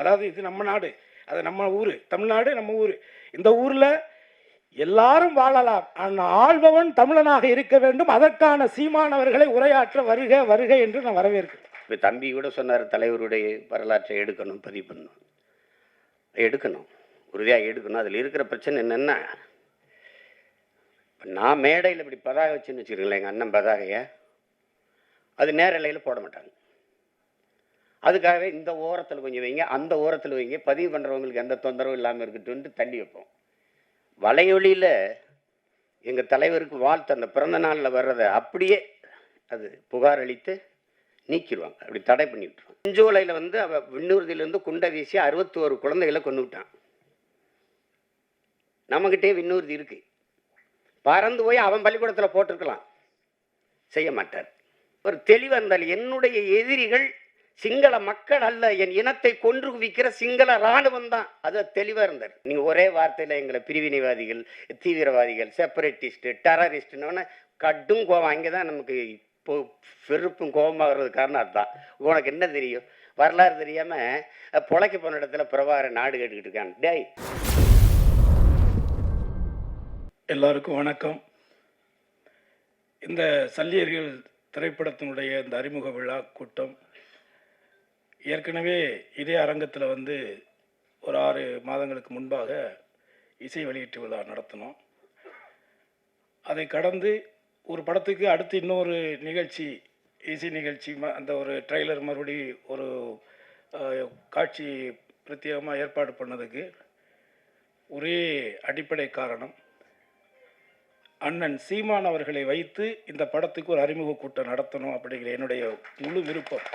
அதாவது இது நம்ம நாடு, அது நம்ம ஊர், தமிழ்நாடு நம்ம ஊர். இந்த ஊரில் எல்லாரும் வாழலாம், ஆனால் ஆள்பவன் தமிழனாக இருக்க வேண்டும். அதற்கான சீமானவர்களை உரையாற்ற வருக வருக என்று நான் வரவேற்கிறேன். இப்போ தம்பி கூட சொன்னார், தலைவருடைய வரலாற்றை எடுக்கணும், பதிவு பண்ணணும், எடுக்கணும், உறுதியாக எடுக்கணும். அதில் இருக்கிற பிரச்சனை என்னென்னா, இப்போ நான் மேடையில் இப்படி பதாகை வச்சுன்னு வச்சுருக்கேன், எங்கள் அண்ணன் பதாகையை அது நேரலையில் போட மாட்டாங்க. அதுக்காகவே இந்த ஓரத்தில் கொஞ்சம் வைங்க, அந்த ஓரத்தில் வைங்க, பதிவு பண்ணுறவங்களுக்கு எந்த தொந்தரவும் இல்லாமல் இருக்கட்டும்னு தள்ளி வைப்போம். வலையொலியில் எங்கள் தலைவருக்கு வாழ்த்து அந்த பிறந்த நாளில் வர்றதை அப்படியே அது புகார் அளித்து நீக்கிடுவாங்க, அப்படி தடை பண்ணி விட்டுருவாங்க. செஞ்சோலையில் அவள் விண்ணூர்தியிலேருந்து குண்டை வீசி 61 குழந்தைகளை கொண்டு விட்டான். நம்மகிட்டே விண்ணூர்தி இருக்கு, பறந்து போய் அவன் பள்ளிக்கூடத்தில் போட்டிருக்கலாம், செய்ய மாட்டார். ஒரு தெளிவு இருந்தால், என்னுடைய எதிரிகள் சிங்கள மக்கள் அல்ல, என் இனத்தை கொன்று குவிக்கிற சிங்கள இராணுவம் தான், அது தெளிவாக இருந்தார். நீங்கள் ஒரே வார்த்தையில் எங்களை பிரிவினைவாதிகள், தீவிரவாதிகள், செப்பரேட்டிஸ்ட்டு, டெரரிஸ்ட்னு கடும் கோபம். அங்கே தான் நமக்கு இப்போ பெருப்பும் கோபமாகிறது காரணம் அதுதான். உனக்கு என்ன தெரியும், வரலாறு தெரியாமல் பொழைக்க போன இடத்துல பிரபார நாடு கேட்டுக்கிட்டு இருக்கான். டேய், எல்லாருக்கும் வணக்கம். இந்த சல்லியர்கள் திரைப்படத்தினுடைய இந்த அறிமுக விழா கூட்டம் ஏற்கனவே இதே அரங்கத்தில் ஒரு 6 மாதங்களுக்கு முன்பாக இசை வெளியீட்டு விழா நடத்தினோம். அதை கடந்து ஒரு படத்துக்கு அடுத்து இன்னொரு நிகழ்ச்சி, இசை நிகழ்ச்சி, அந்த ஒரு ட்ரெய்லர் மறுபடி ஒரு காட்சி பிரத்யேகமாக ஏற்பாடு பண்ணதுக்கு ஒரே அடிப்படை காரணம், அண்ணன் சீமான் அவர்களை வைத்து இந்த படத்துக்கு ஒரு அறிமுக கூட்டம் நடத்தணும் அப்படிங்கிற என்னுடைய முழு விருப்பம்.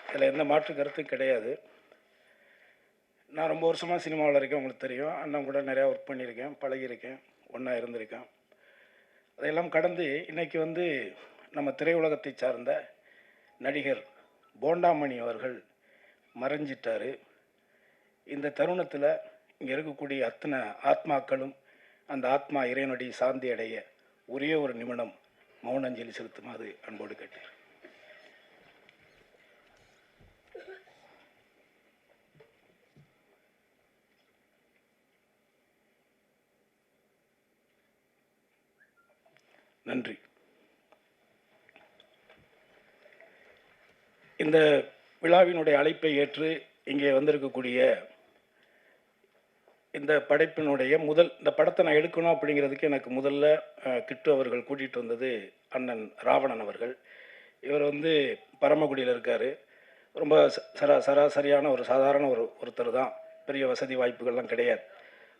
இதில் எந்த மாற்று கருத்தும் கிடையாது. நான் ரொம்ப வருஷமாக சினிமாவில் இருக்கேன், உங்களுக்கு தெரியும். அண்ணன் கூட நிறையா ஒர்க் பண்ணியிருக்கேன், பழகியிருக்கேன், ஒன்றா இருந்திருக்கேன். அதையெல்லாம் கடந்து இன்றைக்கி நம்ம திரையுலகத்தை சார்ந்த நடிகர் போண்டாமணி அவர்கள் மறைஞ்சிட்டார். இந்த தருணத்தில் இங்கே இருக்கக்கூடிய அத்தனை ஆத்மாக்களும் அந்த ஆத்மா இறைவனடி சாந்தி அடைய ஒரே ஒரு நிமிடம் மௌனஞ்சலி செலுத்துமாறு அன்போடு கேட்டேன். நன்றி. இந்த விழாவினுடைய அழைப்பை ஏற்று இங்கே வந்திருக்கக்கூடிய இந்த படைப்பினுடைய இந்த படத்தை நான் எடுக்கணும் அப்படிங்கிறதுக்கு எனக்கு முதல்ல கிட்டு அவர்கள் கூட்டிகிட்டு வந்தது அண்ணன் ராவணன் அவர்கள். இவர் பரமக்குடியில் இருக்கார். ரொம்ப சராசரியான ஒரு சாதாரண ஒருத்தர் தான், பெரிய வசதி வாய்ப்புகள்லாம் கிடையாது.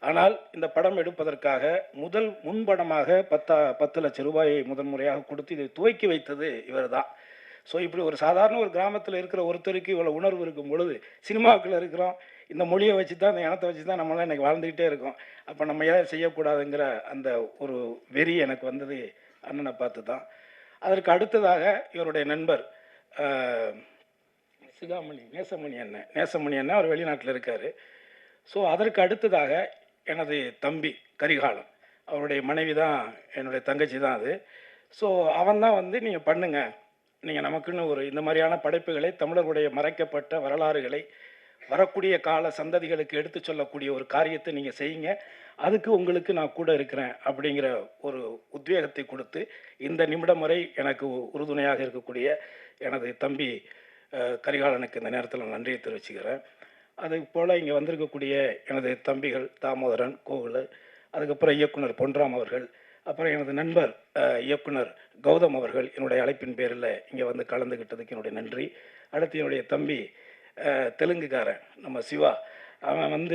ஆனால் இந்த படம் எடுப்பதற்காக முதல் முன்படமாக 10 லட்சம் ரூபாயை முதன்முறையாக கொடுத்து இதை துவக்கி வைத்தது இவர் தான். ஸோ இப்படி ஒரு சாதாரண ஒரு கிராமத்தில் இருக்கிற ஒருத்தருக்கு இவ்வளோ உணர்வு இருக்கும் பொழுது, சினிமாவுக்குள்ளே இருக்கிறோம், இந்த மொழியை வச்சு தான், இந்த இனத்தை வச்சு தான் நம்மளாம் இன்றைக்கி வாழ்ந்துக்கிட்டே இருக்கோம், அப்போ நம்ம ஏதாவது செய்யக்கூடாதுங்கிற அந்த ஒரு வெறி எனக்கு வந்தது அண்ணனை பார்த்து தான். அதற்கு அடுத்ததாக இவருடைய நண்பர் நேசமணி அண்ணன் அவர் வெளிநாட்டில் இருக்கார். ஸோ அதற்கு அடுத்ததாக எனது தம்பி கரிகாலன், அவருடைய மனைவி தான் என்னுடைய தங்கச்சி தான் அது. ஸோ அவன் தான் நீங்கள் பண்ணுங்கள், நீங்கள் நமக்குன்னு ஒரு இந்த மாதிரியான படைப்புகளை, தமிழர்களுடைய மறைக்கப்பட்ட வரலாறுகளை வரக்கூடிய கால சந்ததிகளுக்கு எடுத்து சொல்லக்கூடிய ஒரு காரியத்தை நீங்கள் செய்யுங்க, அதுக்கு உங்களுக்கு நான் கூட இருக்கிறேன் அப்படிங்கிற ஒரு உத்வேகத்தை கொடுத்து இந்த நிமிடம் வரை எனக்கு உறுதுணையாக இருக்கக்கூடிய எனது தம்பி கரிகாலனுக்கு இந்த நேரத்தில் நன்றியை தெரிவிச்சுக்கிறேன். அது போல் இங்கே வந்திருக்கக்கூடிய எனது தம்பிகள் தாமோதரன், கோகுல், அதுக்கப்புறம் இயக்குனர் பொன்ராம் அவர்கள், அப்புறம் எனது நண்பர் இயக்குனர் கௌதம் அவர்கள் என்னுடைய அழைப்பின் பேரில் இங்கே கலந்துக்கிட்டதுக்கு என்னுடைய நன்றி. அடுத்து என்னுடைய தம்பி தெலுங்குக்காரன் நம்ம சிவா, அவன்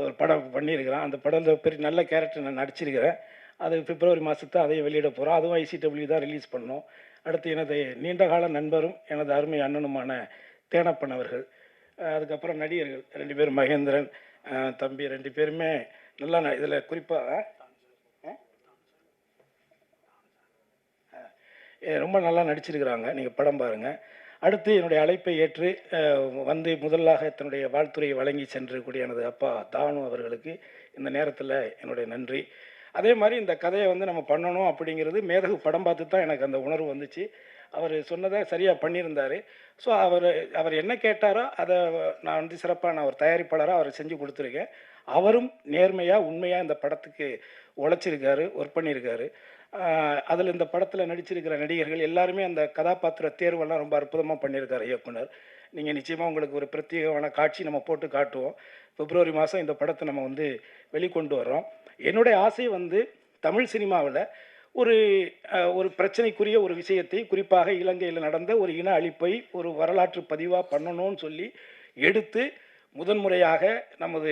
ஒரு படம் பண்ணியிருக்கிறான். அந்த படத்தில் பெரிய நல்ல கேரக்டர் நான் நடிச்சிருக்கிறேன். அது பிப்ரவரி மாதத்தை அதையும் வெளியிட போகிறோம். அதுவும் ICW தான் ரிலீஸ் பண்ணோம். அடுத்து எனது நீண்டகால நண்பரும் எனது அருமை அண்ணனுமான தேனப்பன் அவர்கள், அதுக்கப்புறம் நடிகர்கள் 2 பேர், மகேந்திரன் தம்பி 2 பேருமே நல்லா இதில் குறிப்பாக ரொம்ப நல்லா நடிச்சிருக்கிறாங்க. நீங்கள் படம் பாருங்கள். அடுத்து என்னுடைய அழைப்பை ஏற்று முதலாக தன்னுடைய வாழ்த்துறையை வழங்கி சென்றக்கூடிய எனது அப்பா தானு அவர்களுக்கு இந்த நேரத்தில் என்னுடைய நன்றி. அதே மாதிரி இந்த கதையை நம்ம பண்ணணும் அப்படிங்கிறது மேதகு படம் பார்த்து தான் எனக்கு அந்த உணர்வு வந்துச்சு. அவர் சொன்னதை சரியாக பண்ணியிருந்தார். ஸோ அவர் என்ன கேட்டாரோ அதை நான் வந்து சிறப்பாக ஒரு தயாரிப்பாளராக அவர் செஞ்சு கொடுத்துருக்கேன். அவரும் நேர்மையாக உண்மையாக இந்த படத்துக்கு உழைச்சிருக்காரு, ஒர்க் பண்ணியிருக்காரு. அதில் இந்த படத்தில் நடிச்சிருக்கிற நடிகர்கள் எல்லாருமே அந்த கதாபாத்திர தேர்வெல்லாம் ரொம்ப அற்புதமாக பண்ணியிருக்காரு இயக்குனர். நீங்கள் நிச்சயமாக உங்களுக்கு ஒரு பிரத்யேகமான காட்சி நம்ம போட்டு காட்டுவோம். பிப்ரவரி மாதம் இந்த படத்தை நம்ம வந்து வெளிக்கொண்டு வர்றோம். என்னுடைய ஆசை வந்து தமிழ் சினிமாவில் ஒரு ஒரு பிரச்சனைக்குரிய ஒரு விஷயத்தை, குறிப்பாக இலங்கையில் நடந்த ஒரு இன அழிப்பை ஒரு வரலாற்று பதிவாக பண்ணணும்னு சொல்லி எடுத்து முதன்முறையாக நமது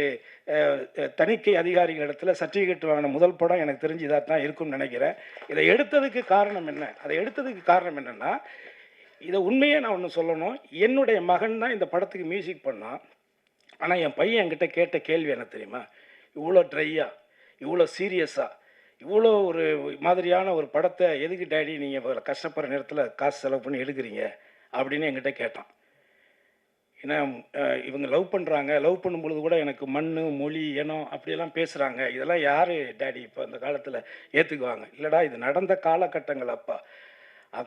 தணிக்கை அதிகாரிகளிடத்தில் சர்டிஃபிகேட் வாங்கின முதல் படம் எனக்கு தெரிஞ்சு இதாக தான் இருக்கும்னு நினைக்கிறேன். இதை எடுத்ததுக்கு காரணம் என்ன? அதை எடுத்ததுக்கு காரணம் என்னென்னா, இதை உண்மையே நான் ஒன்று சொல்லணும். என்னுடைய மகன் தான் இந்த படத்துக்கு மியூசிக் பண்ணான். ஆனால் என் பையன் என்கிட்ட கேட்ட கேள்வி என்ன தெரியுமா? இவ்வளோ ட்ரையாக, இவ்வளோ சீரியஸாக, இவ்வளோ ஒரு மாதிரியான ஒரு படத்தை எதுக்கு டேடி நீங்கள் கஷ்டப்படுற நேரத்தில் காசு செலவு பண்ணி எடுக்கிறீங்க அப்படின்னு என்கிட்ட கேட்டான். ஏன்னா இவங்க லவ் பண்ணுறாங்க, லவ் பண்ணும்பொழுது கூட எனக்கு மண், மொழி, இனம் அப்படியெல்லாம் பேசுகிறாங்க. இதெல்லாம் யார் டேடி இப்போ இந்த காலத்தில் ஏற்றுக்குவாங்க? இல்லைடா, இது நடந்த காலகட்டங்கள். அப்பா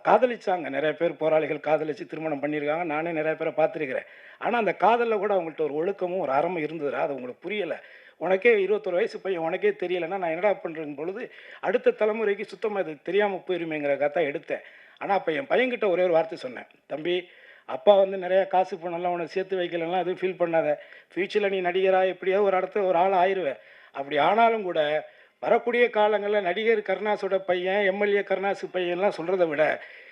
காதலிச்சாங்க, நிறைய பேர் போராளிகள் காதலிச்சு திருமணம் பண்ணியிருக்காங்க. நானே நிறைய பேரை பார்த்துருக்கிறேன். ஆனால் அந்த காதலில் கூட அவங்கள்ட்ட ஒரு ஒழுக்கமும் ஒரு அறமும் இருந்ததுடா. அது உங்களுக்கு புரியலை. உனக்கே 21 வயசு பையன் உனக்கே தெரியலைன்னா நான் என்னடா பண்ணுறேன் பொழுது அடுத்த தலைமுறைக்கு சுத்தமாக இது தெரியாமல் போயிருமேங்கிறக்காக தான் எடுத்தேன். ஆனால் அப்போ என் பையன்கிட்ட ஒரே ஒரு வார்த்தை சொன்னேன். தம்பி, அப்பா வந்து நிறையா காசு பணம்லாம் உனக்கு சேர்த்து வைக்கலன்னா எதுவும் ஃபீல் பண்ணாத. ஃப்யூச்சரில் நீ நடிகராக எப்படியோ ஒரு இடத்துல ஒரு ஆள் ஆயிடுவேன். அப்படி ஆனாலும் கூட வரக்கூடிய காலங்களில் நடிகர் கருணாஸோட பையன், எம்எல்ஏ கருணாசு பையன்லாம் சொல்கிறத விட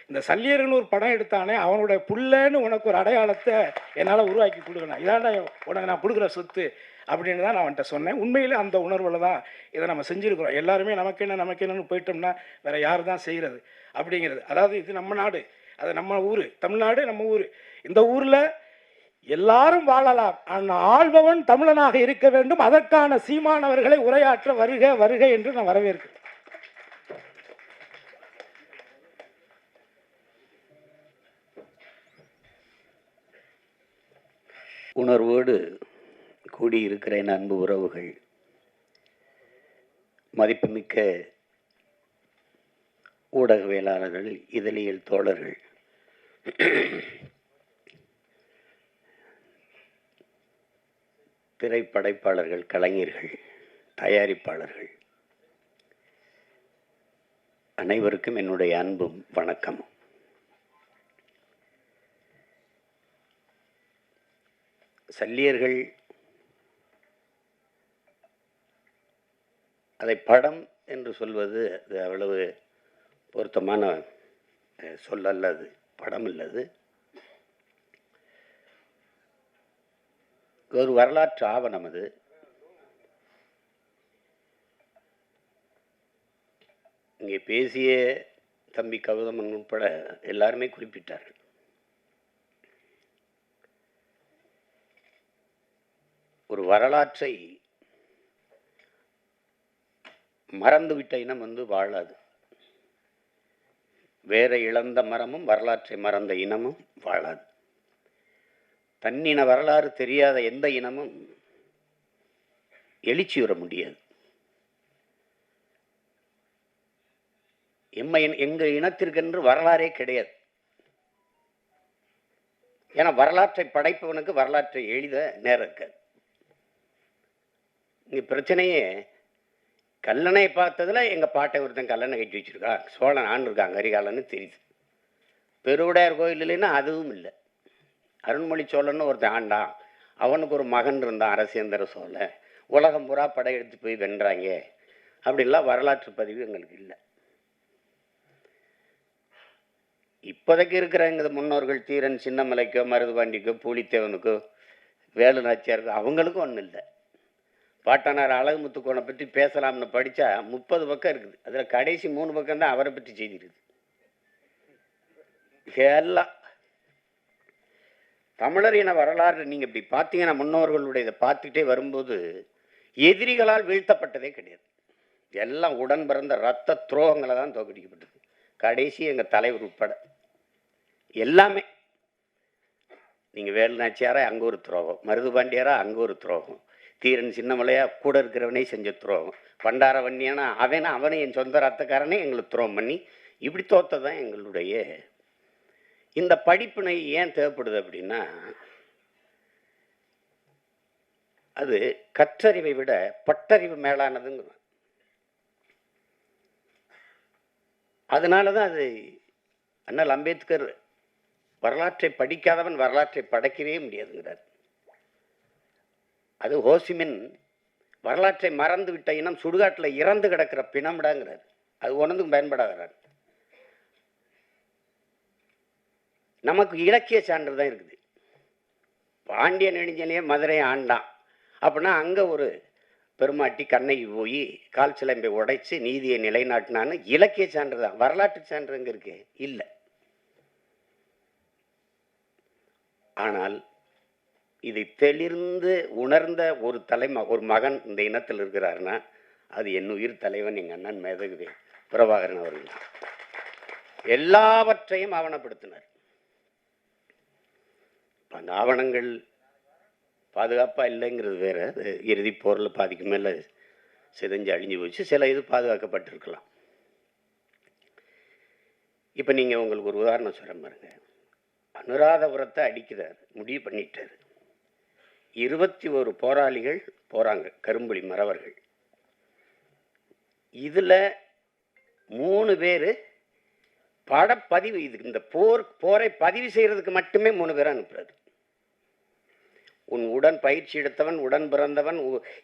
இந்த சல்லியர்னு ஒரு படம் எடுத்தானே அவனோட புள்ளன்னு உனக்கு ஒரு அடையாளத்தை என்னால் உருவாக்கி கொடுக்கணும். இதாண்டா உனக்கு நான் கொடுக்குற சொத்து அப்படின்னு தான் நான் அவன்கிட்ட சொன்னேன். உண்மையில் அந்த உணர்வில் தான் இதை நம்ம செஞ்சுருக்கிறோம். எல்லாருமே நமக்கு என்னன்னு போயிட்டோம்னா வேறு யார் தான் செய்கிறது அப்படிங்கிறது. அதாவது இது நம்ம நாடு, அது நம்ம ஊர், தமிழ்நாடு நம்ம ஊர். இந்த ஊரில் எல்லாரும் வாழலாம், ஆனால் ஆள்பவன் தமிழனாக இருக்க வேண்டும். அதற்கான சீமானவர்களை உரையாற்ற வருக வருக என்று நான் வரவேற்கிறேன். உணர்வோடு கூடியிருக்கிற என் அன்பு உறவுகள், மதிப்புமிக்க ஊடகவியலாளர்கள், இதழியல் தோழர்கள், திரைப்படைப்பாளர்கள், கலைஞர்கள், தயாரிப்பாளர்கள் அனைவருக்கும் என்னுடைய அன்பும் வணக்கமும். சல்லியர்கள் அதை படம் என்று சொல்வது அது அவ்வளவு பொருத்தமான சொல் அல்ல. அது படம் இல்லது, ஒரு வரலாற்று ஆவணம். அது இங்கே பேசிய தம்பி கௌதமன் உட்பட எல்லாருமே குறிப்பிட்டார்கள். ஒரு வரலாற்றை மறந்துவிட்ட இனம் வாழாது. வேற இழந்த மரமும் வரலாற்றை மறந்த இனமும் வாழாது. தன்னின வரலாறு தெரியாத எந்த இனமும் எழுச்சியுற முடியாது. எங்கள் இனத்திற்கென்று வரலாறே கிடையாது. ஏன்னா வரலாற்றை படைப்பவனுக்கு வரலாற்றை எழுத நேரம் இருக்காது. இங்கே பிரச்சனையே கல்லணையை பார்த்ததுல எங்கள் பாட்டை ஒருத்தன் கல்லணை கட்டி வச்சிருக்கா, சோழன் ஆண்டு இருக்காங்க கரிகாலன்னு தெரியுது. பெருவுடையார் கோயில் இல்லைன்னா அதுவும் இல்லை. அருண்மொழி சோழன்னு ஒருத்தன் ஆண்டான், அவனுக்கு ஒரு மகன் இருந்தான் அரசேந்திர சோழன், உலகம் பூரா படையெடுத்து போய் வென்றாங்க. அப்படிலாம் வரலாற்று பதிவு எங்களுக்கு இல்லை. இப்போதைக்கு இருக்கிற எங்கள் முன்னோர்கள் தீரன் சின்னமலைக்கோ, மருதுபாண்டிக்கோ, பூலித்தேவனுக்கோ, வேலு நாச்சியாருக்கோ அவங்களுக்கும் ஒன்றும் இல்லை. பாட்டனார் அழகுமுத்துக்கோனை பற்றி பேசலாம்னு படித்தா 30 பக்கம் இருக்குது. அதில் கடைசி 3 பக்கம் தான் அவரை பற்றி செய்தி இருக்குது. எல்லாம் தமிழர் இன வரலாறு நீங்கள் இப்படி பார்த்தீங்கன்னா, முன்னோர்களுடைய இதை பார்த்துக்கிட்டே வரும்போது எதிரிகளால் வீழ்த்தப்பட்டதே கிடையாது. எல்லாம் உடன் பிறந்த ரத்த துரோகங்களை தான் தோக்கடிக்கப்பட்டது. கடைசி எங்கள் தலைவர் உட்பட எல்லாமே. நீங்கள் வேலு நாச்சியாரா அங்கே ஒரு துரோகம், மருதுபாண்டியாரா அங்கே ஒரு துரோகம், தீரன் சின்னமலையா கூட இருக்கிறவனே செஞ்ச துரோகம், பண்டார வன்னியானா அவனை என் சொந்த ரத்தக்காரனே எங்களுக்கு துரோகம் பண்ணி இப்படி தோத்ததான் எங்களுடைய இந்த படிப்பினை ஏன் தேவைப்படுது அப்படின்னா, அது கற்றறிவை விட பட்டறிவு மேலானதுங்க. அதனால தான் அது அண்ணல் அம்பேத்கர் வரலாற்றை படிக்காதவன் வரலாற்றை படைக்கவே முடியாதுங்கிறார். அது ஹோசிமின் வரலாற்றை மறந்து விட்ட இனம் சுடுகாட்டில் இறந்து கிடக்கிற பிணம்டாங்கிறார். அது ஒன்றுக்கும் பயன்படாகிறார். நமக்கு இலக்கிய சான்று தான் இருக்குது. பாண்டிய நெடுஞ்செழிய மதுரை ஆண்டான் அப்படின்னா அங்கே ஒரு பெருமாட்டி கண்ணகி போய் கால் சிலம்பை உடைச்சு நீதியை நிலைநாட்டினான்னு இலக்கிய சான்று தான். வரலாற்று சான்று எங்கே இருக்கு? இல்லை. ஆனால் இதை தெளிர்ந்து உணர்ந்த ஒரு மகன் இந்த இனத்தில் இருக்கிறாருன்னா அது என் உயிர் தலைவன் எங்கள் அண்ணன் மேதகு பிரபாகரன் அவர்கள். எல்லாவற்றையும் ஆவணப்படுத்தினார். அந்த ஆவணங்கள் பாதுகாப்பாக இல்லைங்கிறது வேற. அது இறுதி போரில் பாதிக்கு மேலே சிதைஞ்சு அழிஞ்சு போச்சு. சில இது பாதுகாக்கப்பட்டிருக்கலாம். இப்போ நீங்கள் உங்களுக்கு ஒரு உதாரணம் சொல்ல பாருங்க. அனுராதபுரத்தை அடிக்கிறார், முடிவு பண்ணிட்டார். 21 போராளிகள் போறாங்க, கரும்புலி மறவர்கள். இதுல 3 பேர் படப்பதிவு, இது இந்த போரை பதிவு செய்யறதுக்கு மட்டுமே 3 பேரை அனுப்புறாரு. உன் உடன் பயிற்சி எடுத்தவன், உடன் பிறந்தவன்,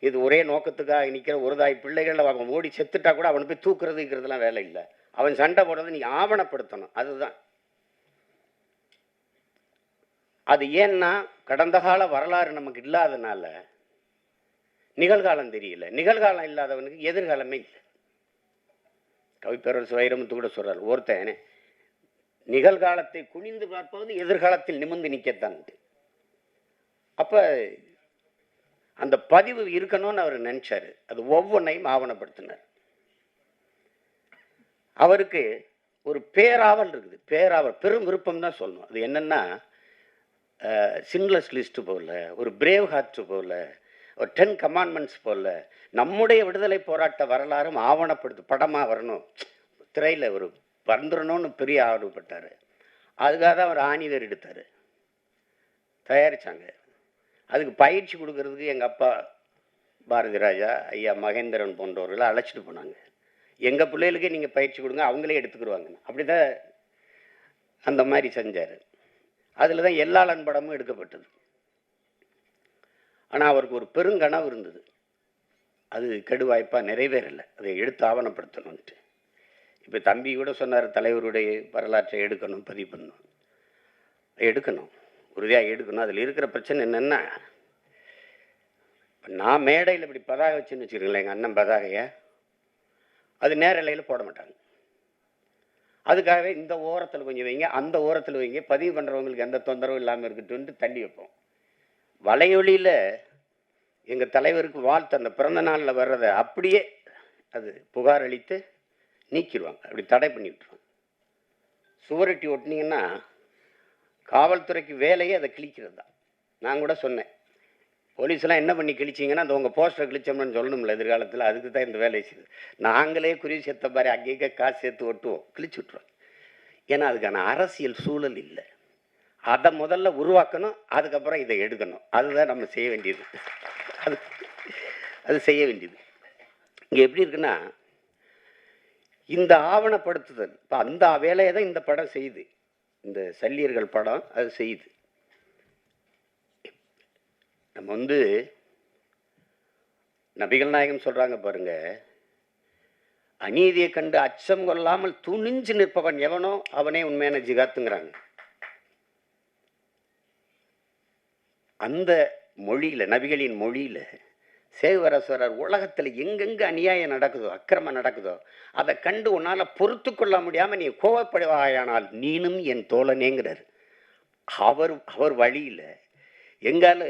இது ஒரே நோக்கத்துக்காக நிற்கிற ஒரு தாய் பிள்ளைகள், அவன் ஓடி செத்துட்டா கூட அவனை போய் தூக்குறதுங்கிறதுலாம் வேலை இல்லை. அவன் சண்டை போடுறது நீ ஆவணப்படுத்தணும். அதுதான். அது ஏன்னா கடந்த கால வரலாறு நமக்கு இல்லாதனால நிகழ்காலம் தெரியல. நிகழ்காலம் இல்லாதவனுக்கு எதிர்காலமே இல்லை. கவிப்பேரரசு வைரமுத்து கூட சொல்றாரு, ஒருத்தன் நிகழ்காலத்தை குனிந்து பார்ப்பது எதிர்காலத்தில் நிமிர்ந்து நிற்கத்தான். அப்ப அந்த பதிவு இருக்கணும்னு அவர் நினைச்சாரு. அது ஒவ்வொன்றையும் ஆவணப்படுத்தினார். அவருக்கு ஒரு பேராவல் இருக்குது. பேராவல் பெரும் விருப்பம் தான் சொல்லணும். அது என்னன்னா, சின்லஸ் லிஸ்ட் போல, ஒரு பிரேவ் ஹார்ட் போல, ஒரு 10 கமாண்ட்மெண்ட்ஸ் போல நம்முடைய விடுதலை போராட்ட வரலாறும் ஆவணப்படுத்து படமாக வரணும், திரையில் ஒரு வந்துடணும்னு பெரிய ஆர்வப்பட்டார். அதுக்காக தான் அவர் ஆணிவேர் எடுத்தார், தயாரித்தாங்க. அதுக்கு பயிற்சி கொடுக்கறதுக்கு எங்கள் அப்பா பாரதி ராஜா, ஐயா மகேந்திரன் போன்றவர்களை அழைச்சிட்டு போனாங்க. எங்கள் பிள்ளைகளுக்கே நீங்கள் பயிற்சி கொடுங்க, அவங்களே எடுத்துக்கிடுவாங்க. அப்படி தான் அந்த மாதிரி செஞ்சார். அதில் தான் எல்லாளன் படமும் எடுக்கப்பட்டது. ஆனால் அவருக்கு ஒரு பெருங்கனவு இருந்தது. அது கெடுவாய்ப்பாக நிறைவேறலை. அதை எடுத்து ஆவணப்படுத்தணும்ட்டு. இப்போ தம்பி கூட சொன்னார், தலைவருடைய வரலாற்றை எடுக்கணும், பதிவு பண்ணணும். எடுக்கணும், உறுதியாக எடுக்கணும். அதில் இருக்கிற பிரச்சனை என்னென்னா, இப்போ நான் மேடையில் இப்படி பதாகை வச்சுன்னு வச்சுருக்கீங்களா, எங்கள் அண்ணன் பதாகையை அது நேரலையில் போட மாட்டாங்க. அதுக்காகவே இந்த ஓரத்தில் கொஞ்சம் வைங்க, அந்த ஓரத்தில் வைங்க, பதிவு பண்ணுறவங்களுக்கு எந்த தொந்தரவும் இல்லாமல் இருக்கட்டும்ட்டு தள்ளி வைப்போம். வலையொலியில் எங்கள் தலைவருக்கு வாழ்த்து அந்த பிறந்த நாளில் வர்றதை அப்படியே அது புகார் அளித்து நீக்கிடுவாங்க, அப்படி தடை பண்ணி விட்டுருவாங்க. சுவரொட்டி ஒட்டினீங்கன்னா காவல்துறைக்கு வேலையே அதை கிழிக்கிறது தான். நான் கூட சொன்னேன், போலீஸ்லாம் என்ன பண்ணி கிழிச்சிங்கன்னா அந்த உங்கள் போஸ்டரை கிழிச்சோம்னு சொல்லணும்ல எதிர்காலத்தில், அதுக்கு தான் இந்த வேலையை செய்யுது. நாங்களே குருவி சேர்த்த மாதிரி அங்கேயே காசு சேர்த்து ஒட்டுவோம், கிழிச்சு விட்ருவோம். ஏன்னா அதுக்கான அரசியல் சூழல் இல்லை. அதை முதல்ல உருவாக்கணும், அதுக்கப்புறம் இதை எடுக்கணும். அதுதான் நம்ம செய்ய வேண்டியது. அது செய்ய வேண்டியது. இங்கே எப்படி இருக்குன்னா, இந்த ஆவணப்படுத்துதல் இப்போ அந்த வேலையை தான் இந்த படம் செய்யுது. இந்த சல்லியர்கள் படம் அது செய்யுது. நம்ம நபிகள் நாயகம் சொல்றாங்க பாருங்க, அநீதியை கண்டு அச்சம் கொள்ளாமல் துணிஞ்சு நிற்பவன் எவனோ அவனே உண்மையான ஜிகாத்துங்கிறாங்க. அந்த மொழியில, நபிகளின் மொழியில சேவரசரர் உலகத்தில் எங்கெங்க அநியாயம் நடக்குதோ, அக்கிரமம் நடக்குதோ, அதை கண்டு உன்னால பொறுத்து கொள்ள முடியாம நீ கோவப்படுவாயானால் நீனும் என் தோழனேங்கிறார். அவர் வழியில எங்கால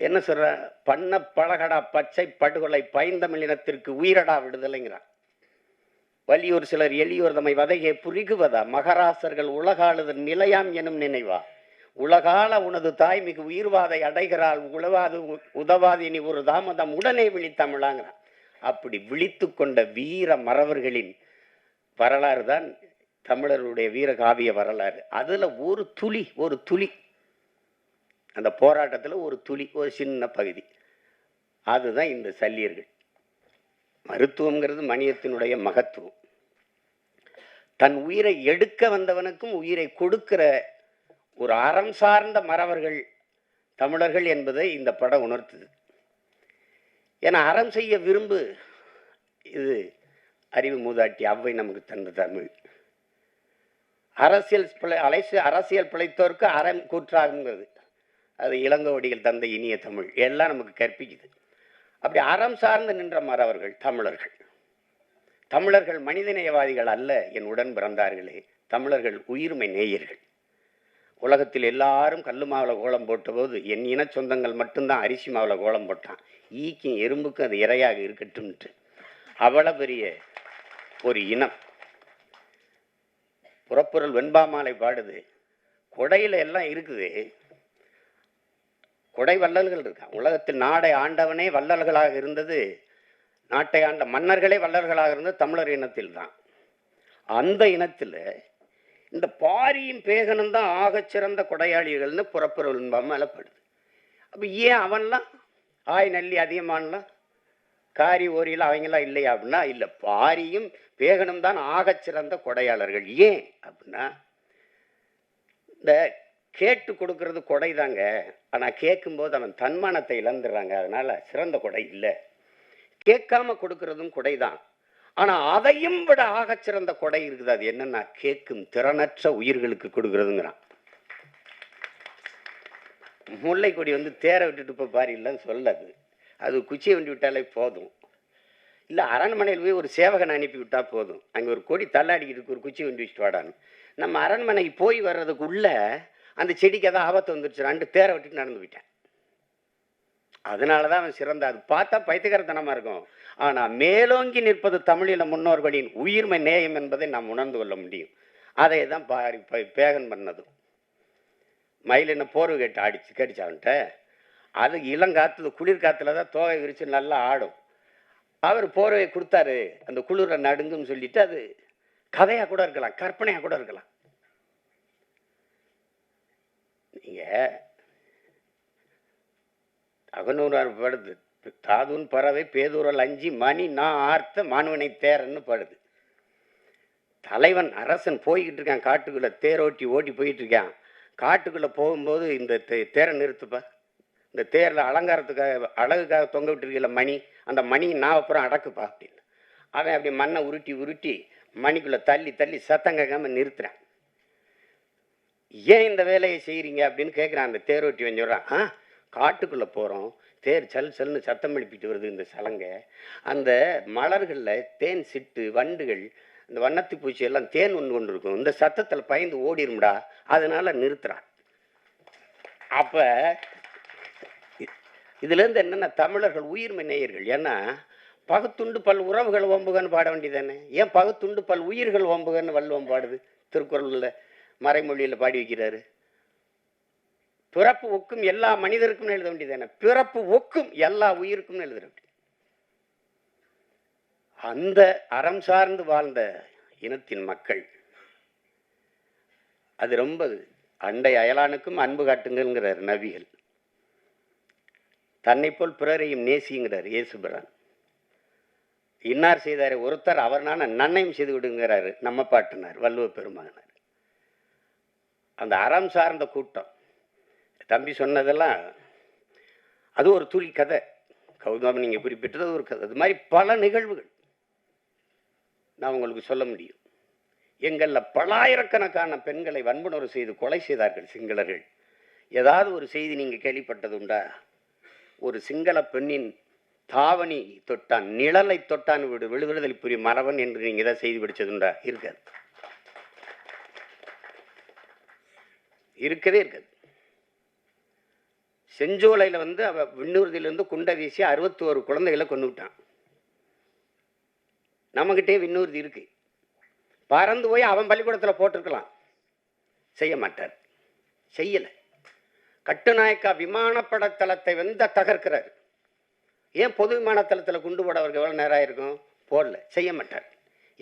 என்ன சொல்ற, பண்ண பழகடா பச்சை படுகொலை பைந்தமிழினத்திற்கு உயிரடா விடுதலைங்கிறான். வலியூர் சிலர் எளியோர் தம்மை வதையை புரிகுவதா, மகராசர்கள் உலகாளுதல் நிலையாம் எனும் நினைவா, உலகால உனது தாய் மிகு உயிர்வாதை அடைகிறாள், உழவாது உதவாது இனி ஒரு தாமதம் உடனே விழித்தமிழாங்கிறான். அப்படி விழித்து கொண்ட வீர மறவர்களின் வரலாறு தான் தமிழருடைய வீரகாவிய வரலாறு. அதில் ஒரு துளி அந்த போராட்டத்தில் ஒரு துளி, ஒரு சின்ன பகுதி, அதுதான் இந்த சல்லியர்கள். மருத்துவங்கிறது மனிதத்தினுடைய மகத்துவம். தன் உயிரை எடுக்க வந்தவனுக்கும் உயிரை கொடுக்கிற ஒரு அறம் சார்ந்த மறவர்கள் தமிழர்கள் என்பதை இந்த படம் உணர்த்துது. ஏன்னா அறம் செய்ய விரும்பு, இது அறிவு மூதாட்டி அவ்வை நமக்கு தந்த தமிழ். அரசியல் பிழைத்தோருக்கு அறம் கூற்றாகுங்கிறது அது இளங்கோவடிகள் தந்த இனிய தமிழ் எல்லாம் நமக்கு கற்பிக்குது. அப்படி அறம் சார்ந்து நின்ற மறவர்கள் தமிழர்கள். தமிழர்கள் மனிதநேயவாதிகள் அல்ல என் உடன் பிறந்தார்களே, தமிழர்கள் உயிர்மை நேயர்கள். உலகத்தில் எல்லாரும் கல்லு மாவில் கோலம் போட்டபோது என் இன சொந்தங்கள் மட்டும்தான் அரிசி மாவில் கோலம் போட்டான். ஈக்கும் எறும்புக்கும் அது இரையாக இருக்கட்டும்ட்டு. அவ்வளோ பெரிய ஒரு இனம். புறப்பொருள் வெண்பாமாலை பாடுது, கொடையில் எல்லாம் இருக்குது, கொடை வள்ளல்கள் இருக்கான். உலகத்தில் நாடை ஆண்டவனே வள்ளல்களாக இருந்தது, நாட்டை ஆண்ட மன்னர்களே வள்ளல்களாக இருந்தது தமிழர் இனத்தில் தான். அந்த இனத்தில் இந்த பாரியும் பேகனும் தான் ஆகச்சிறந்த கொடையாளிகள்னு புறப்பொருள் வெண்பாமாலை பாடுது. அப்போ ஏன் அவன்லாம் ஆய் நல்லி அதிகமானலாம் காரி ஓரியில் அவங்களாம் இல்லையா அப்படின்னா, இல்லை, பாரியும் பேகனும் தான் ஆகச்சிறந்த கொடையாளர்கள். ஏன் அப்படின்னா, இந்த கேட்டு கொடுக்கறது கொடை தாங்க, ஆனால் கேட்கும்போது அவன் தன்மானத்தை இழந்துடுறாங்க, அதனால சிறந்த கொடை இல்லை. கேட்காம கொடுக்கறதும் கொடை தான், ஆனால் அதையும் விட ஆகச்சிறந்த கொடை இருக்குது. அது என்னன்னா, கேட்கும் திறனற்ற உயிர்களுக்கு கொடுக்கறதுங்கிறான். முல்லை கொடி வந்து தேர விட்டுட்டு இப்போ பாரு இல்லைன்னு சொல்லாது, அது குச்சியை வண்டி விட்டாலே போதும். இல்லை, அரண்மனையில் போய் ஒரு சேவகனை அனுப்பி விட்டா போதும், அங்கே ஒரு கொடி தள்ளாடிக்கிட்டு ஒரு குச்சி வண்டி வச்சுட்டு வாடான்னு. நம்ம அரண்மனைக்கு போய் வர்றதுக்குள்ள அந்த செடிக்கு ஏதாவது ஆபத்து வந்துருச்சுறான்ட்டு தேர விட்டுட்டு நடந்து போயிட்டேன். அதனால தான் அவன் சிறந்த. அது பார்த்தா பைத்தியக்காரத்தனமாக இருக்கும், ஆனால் மேலோங்கி நிற்பது தமிழில முன்னோர்களின் உயிர்மை நேயம் என்பதை நாம் உணர்ந்து கொள்ள முடியும். அதை தான் பேகன் பண்ணதும். மயில் என்ன போர்வை கேட்டு கடிச்சான்ட்ட, அது இளங்காத்துல குளிர்காத்துல தான் தோகை விரிச்சு நல்லா ஆடும். அவர் போர்வையை கொடுத்தாரு, அந்த குளிர நடுங்குன்னு சொல்லிட்டு, அது கதையாக கூட இருக்கலாம், கற்பனையாக கூட இருக்கலாம். நீங்க அகநூறார் படுது, தாதுன் பறவை பேதூரல் அஞ்சி மணி நான் ஆர்த்த மாணவனை தேரன்னு படுது. தலைவன் அரசன் போய்கிட்டு இருக்கான் காட்டுக்குள்ள, தேரோட்டி ஓட்டி போயிட்டு இருக்கான். காட்டுக்குள்ள போகும்போது இந்த தேரை நிறுத்துப்பா, இந்த தேரில் அலங்காரத்துக்காக அழகுக்காக தொங்க விட்டுருக்கல மணி, அந்த மணி நான் அப்புறம் அடக்குப்பா அப்படின்னு. அவன் அப்படி மண்ணை உருட்டி மணிக்குள்ளே தள்ளி சத்தம் கேட்காம நிறுத்துறான். ஏன் இந்த வேலையை செய்கிறீங்க அப்படின்னு கேட்குறான். அந்த தேரோட்டி சொல்கிறான், காட்டுக்குள்ளே போகிறோம், தேர் சல்னு சத்தம் எழுப்பிட்டு வருது இந்த சலங்கை, அந்த மலர்களில் தேன் சிட்டு வண்டுகள் இந்த வண்ணத்து பூச்சி எல்லாம் தேன் கொண்டு இருக்கும், இந்த சத்தத்தில் பயந்து ஓடிரும்டா, அதனால நிறுத்துறான். அப்போ இதுலேருந்து என்னென்ன, தமிழர்கள் உயிர்மை நேயர்கள். ஏன்னா பகுத்துண்டு பல் உறவுகள் ஓம்புகன்னு பாட வேண்டியதானே, ஏன் பகுத்துண்டு பல் உயிர்கள் ஓம்புகன்னு வள்ளுவம் பாடுது, திருக்குறளில் மறைமொழியில் பாடி வைக்கிறாரு. பிறப்பு ஒக்கும் எல்லா மனிதருக்கும் எழுத வேண்டியதானே, பிறப்பு ஒக்கும் எல்லா உயிருக்கும் எழுத வேண்டியது. அந்த அறம் சார்ந்து வாழ்ந்த இனத்தின் மக்கள், அது ரொம்ப அண்டை அயலானுக்கும் அன்பு காட்டுங்கிறார் நபிகள். தன்னை போல் பிறரையும் நேசிங்கிறார் இயேசுபிரான். இன்னார் செய்தார் ஒருத்தர் அவர் நன்னையும் செய்து விடுங்கிறாரு நம்ம பாட்டினார் வள்ளுவ பெருமகனார். அந்த அறம் சார்ந்த கூட்டம். தம்பி சொன்னதெல்லாம் அது ஒரு துளி கதை, கௌதம் நீங்கள் குறிப்பிட்டது ஒரு கதை. அது மாதிரி பல நிகழ்வுகள் நான் உங்களுக்கு சொல்ல முடியும். எங்களில் பலாயிரக்கணக்கான பெண்களை வன்புணர்வு செய்து கொலை செய்தார்கள் சிங்களர்கள். ஏதாவது ஒரு செய்தி நீங்கள் கேள்விப்பட்டது உண்டா? ஒரு சிங்கள பெண்ணின் தாவணி தொட்டான், நிழலை தொட்டான் விடுதலை புரியும் மரவன் என்று நீங்கள் ஏதாவது செய்தி படித்ததுண்டா? இருக்காது, இருக்கவே இருக்காது. செஞ்சோலையில் வந்து அவ விண்ணூர்தியிலிருந்து குண்டை வீசி 61 குழந்தைகளை கொண்டு விட்டான். நம்மகிட்டே விண்ணூர்தி இருக்கு, பறந்து போய் அவன் பள்ளிக்கூடத்தில் போட்டிருக்கலாம், செய்ய மாட்டார், செய்யலை. கட்டுநாயக்கா விமானப்பட தளத்தை வந்து தகர்க்கிறார். ஏன் பொது விமான தளத்தில் குண்டு போட அவருக்கு எவ்வளோ நேரம் ஆயிருக்கும்? போடல, செய்ய மாட்டார்.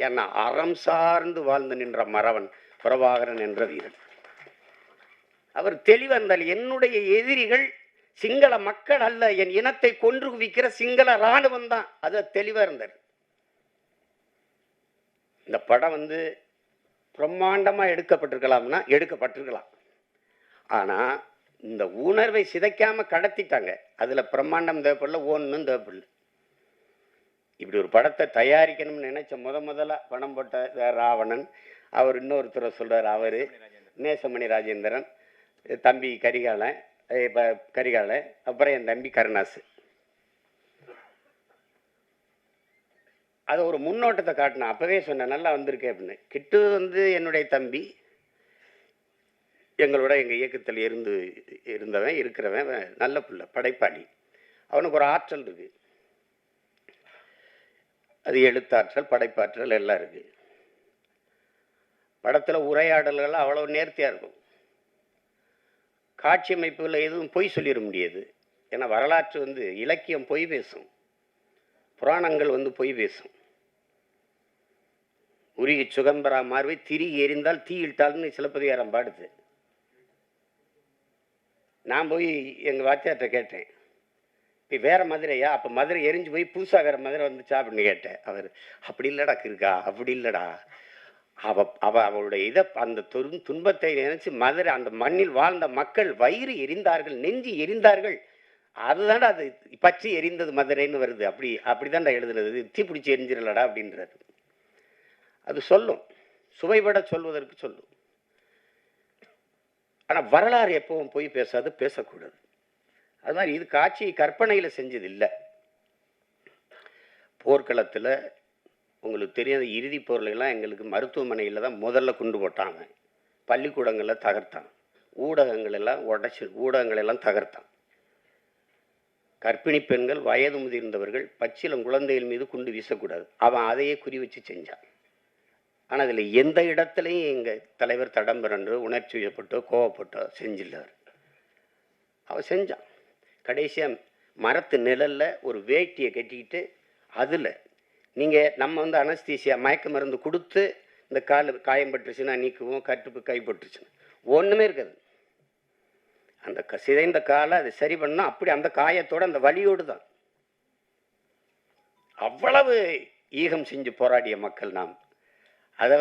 ஏன்னா அறம் சார்ந்து வாழ்ந்து நின்ற மறவன் பிரபாகரன் என்ற வீரன். அவர் தெளிவந்தால் என்னுடைய எதிரிகள் சிங்கள மக்கள் அல்ல, என் இனத்தை கொன்று குவிக்கிற சிங்கள இராணுவம் தான். அது தெளிவா இருந்தார். இந்த படம் பிரம்மாண்டமா எடுக்கப்பட்டிருக்கலாம்னா எடுக்கப்பட்டிருக்கலாம். ஆனா இந்த உணர்வை சிதைக்காம கடத்திட்டாங்க. அதுல பிரம்மாண்டம் தேவைப்படல, ஒன்றும் தேவைப்படல. இப்படி ஒரு படத்தை தயாரிக்கணும்னு நினைச்ச முதல்ல பணம் போட்ட ராவணன், அவர் இன்னொருத்தரை சொல்றார், அவரு நேசமணி ராஜேந்திரன், தம்பி கரிகாலன், அப்புறம் என் தம்பி கருணாசு. அதை ஒரு முன்னோட்டத்தை காட்டினேன். அப்பவே சொன்னேன் நல்லா வந்திருக்கேன் அப்படின்னு. கிட்டு என்னுடைய தம்பி, எங்களோட எங்கள் இயக்கத்தில் இருக்கிறவன் நல்ல பிள்ளை, படைப்பாளி. அவனுக்கு ஒரு ஆற்றல் இருக்கு. அது எழுத்தாற்றல், படைப்பாற்றல் எல்லாம் இருக்கு. படத்தில் உரையாடல்கள் அவ்வளவு நேர்த்தியாக இருக்கும். காட்சி அமைப்புகளில் எதுவும் பொய் சொல்லிட முடியாது. ஏன்னா வரலாற்று இலக்கியம் பொய் பேசும், புராணங்கள் பொய் பேசும். உருகி சுகம்பரா மார்வை திரிகி எரிந்தால் தீ இட்டால்னு சிலப்பதிகாரம் பாடுது. நான் போய் எங்கள் வாத்தியார்கிட்ட கேட்டேன், இப்போ வேற மதுரையா? அப்போ மதுரை எரிஞ்சு போய் புதுசாகிற மதுரை வந்துச்சா அப்படின்னு கேட்டேன். அவர் அப்படி இல்லடா இருக்கா, அப்படி இல்லடா. அவளுடைய அந்த துன்பத்தை நினைச்சு மதுரை, அந்த மண்ணில் வாழ்ந்த மக்கள் வயிறு எரிந்தார்கள், நெஞ்சு எரிந்தார்கள். அதுதான்டா அது பற்றி எரிந்தது மதுரைன்னு வருது. அப்படிதான்டா எழுதுனது, தீப்பிடிச்சு எரிஞ்சிடலடா அப்படின்றாரு. அது சொல்லும், சுவைபட சொல்வதற்கு சொல்லும். ஆனா வரலாறு எப்பவும் போய் பேசாது, பேசக்கூடாது. அது மாதிரி இது காட்சி கற்பனையில செஞ்சது இல்லை. போர்க்களத்துல உங்களுக்கு தெரியாத இறுதி போர்லாம் எங்களுக்கு மருத்துவமனையில் தான் முதல்ல கொண்டு போட்டாங்க. பள்ளிக்கூடங்களில் தகர்த்தான், ஊடகங்கள் எல்லாம் தகர்த்தான். கர்ப்பிணி பெண்கள், வயது முதிர்ந்தவர்கள், பச்சிலம் குழந்தைகள் மீது குண்டு வீசக்கூடாது. அவன் அதையே குறி வச்சு செஞ்சான். ஆனால் அதில் எந்த இடத்துலையும் எங்கள் தலைவர் தடம்பரன்று உணர்ச்சி வயப்பட்டோ கோவப்பட்டோ செஞ்சில்லார். அவன் செஞ்சான். கடைசியாக மரத்து நிழலில் ஒரு வேட்டியை கட்டிக்கிட்டு அதில் நம்ம அனஸ்தீசியா மயக்க மருந்து கொடுத்து இந்த கால் காயம் பட்டுருச்சுன்னா நீக்குவோம், கட்டுப்பு கைப்பட்டுருச்சுன்னா ஒன்றுமே இருக்காது. அந்த சிதைந்த காலை அதை சரி பண்ணால் அப்படி அந்த காயத்தோட அந்த வலியோடு தான். அவ்வளவு ஈகம் செஞ்சு போராடிய மக்கள் நாம். அதை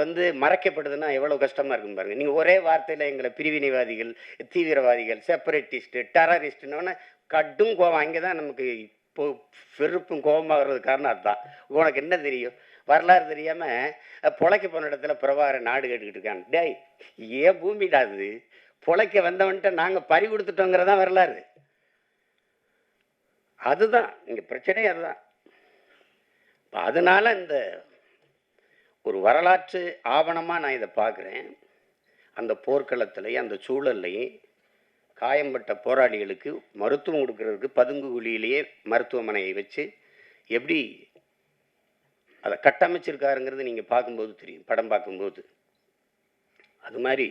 மறைக்கப்படுதுன்னா எவ்வளவு கஷ்டமா இருக்கும் பாருங்க. நீங்க ஒரே வார்த்தையில எங்களை பிரிவினைவாதிகள், தீவிரவாதிகள், செப்பரேட்டிஸ்ட், டெரரிஸ்ட்னு கடும் கோபம். அங்கேதான் நமக்கு இப்போ வெறுப்பும் கோபமாகிறது காரணம் அதுதான். உனக்கு என்ன தெரியும், வரலாறு தெரியாம பொழைக்க போன இடத்துல பிரபாகரன் நாடு கேட்டுக்கிட்டு இருக்காங்க. டேய், ஏன் பூமிடாது, பொழைக்க வந்தவன்ட்ட நாங்க பறி கொடுத்துட்டோங்கிறதான் வரலாறு. அதுதான் இங்க பிரச்சனை. அதுதான். அதனால இந்த ஒரு வரலாற்று ஆவணமா நான் இதை பார்க்குறேன். அந்த போர்க்களத்திலையும் அந்த சூழல்லையும் காயம்பட்ட போராளிகளுக்கு மருத்துவம் கொடுக்கறதுக்கு பதுங்கு குழியிலேயே மருத்துவமனையை வச்சு எப்படி அதை கட்டமைச்சிருக்காருங்கிறது நீங்க பார்க்கும்போது தெரியும், படம் பார்க்கும்போது. அது மாதிரி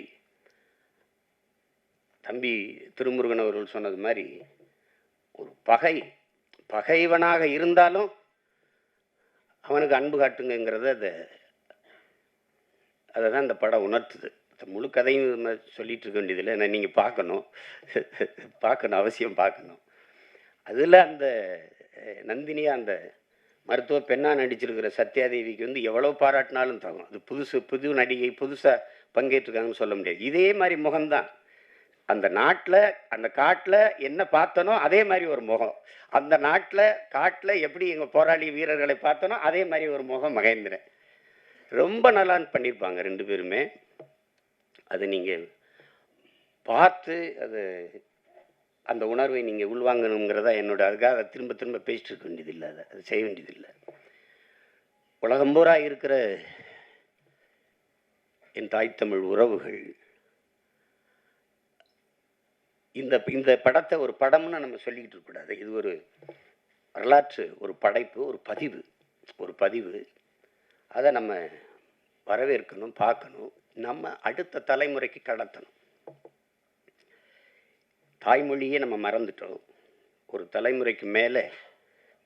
தம்பி திருமுருகன் அவர்கள் சொன்னது மாதிரி ஒரு பகைவனாக இருந்தாலும் அவனுக்கு அன்பு காட்டுங்கிறத அதை தான் இந்த படம் உணர்த்துது. முழு கதையும் சொல்லிட்டு இருக்க வேண்டியதில்லை. நான் நீங்கள் பார்க்கணும், அவசியம் பார்க்கணும். அதில் அந்த நந்தினியா அந்த மருத்துவ பெண்ணாக நடிச்சிருக்கிற சத்யாதேவிக்கு எவ்வளோ பாராட்டினாலும் தகும். அது புது நடிகை, புதுசாக பங்கேற்றிருக்காங்கன்னு சொல்ல முடியாது. இதே மாதிரி முகம்தான் அந்த நாட்டில், அந்த காட்டில் என்ன பார்த்தனோ அதே மாதிரி ஒரு முகம். அந்த காட்டில் எப்படி எங்கள் போராளி வீரர்களை பார்த்தனோ அதே மாதிரி ஒரு முகம் மகேந்திரன். ரொம்ப நல்லான்னு பண்ணியிருப்பாங்க ரெண்டு பேருமே. அது நீங்கள் பார்த்து அந்த உணர்வை நீங்கள் உள்வாங்கணுங்கிறதா என்னோட. அதுக்காக அதை திரும்ப திரும்ப பேசிட்டு இருக்க வேண்டியதில்லை, அது செய்ய வேண்டியதில்லை. உலகம் பூரா இருக்கிற என் தாய் தமிழ் உறவுகள் இந்த படத்தை ஒரு படம்னு நம்ம சொல்லிக்கிட்டு இருக்கக்கூடாது. இது ஒரு வரலாற்று, ஒரு படைப்பு, ஒரு பதிவு. அதை நம்ம வரவேற்கணும், பார்க்கணும், நம்ம அடுத்த தலைமுறைக்கு கடத்தணும். தாய்மொழியே நம்ம மறந்துட்டோம். ஒரு தலைமுறைக்கு மேலே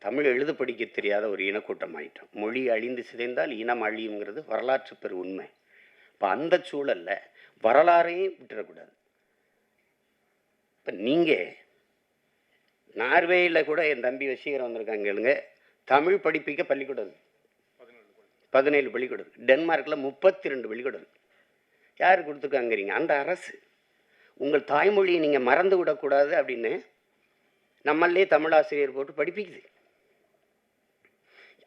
தமிழ் எழுத படிக்க தெரியாத ஒரு இனக்கூட்டம் ஆயிட்டோம். மொழி அழிந்து சிதைந்தால் இனம் அழியுங்கிறது வரலாற்று பெரு உண்மை. இப்போ அந்த சூழலில் வரலாறையும் விட்டுறக்கூடாது. இப்போ நீங்கள் நார்வேயில் கூட என் தம்பி வசீகரம் வந்திருக்காங்க கேளுங்க, தமிழ் படிப்பிக்க பள்ளிக்கூடம் இருக்குது, 17 பள்ளிக்கூடம் இருக்குது. டென்மார்க்கில் 32 பள்ளிக்கூடம் இருக்குது. யார் கொடுத்துருக்காங்கிறீங்க? அந்த அரசு. உங்கள் தாய்மொழியை நீங்கள் மறந்து விடக்கூடாது அப்படின்னு நம்மளே தமிழாசிரியர் போட்டு படிப்பிக்குது.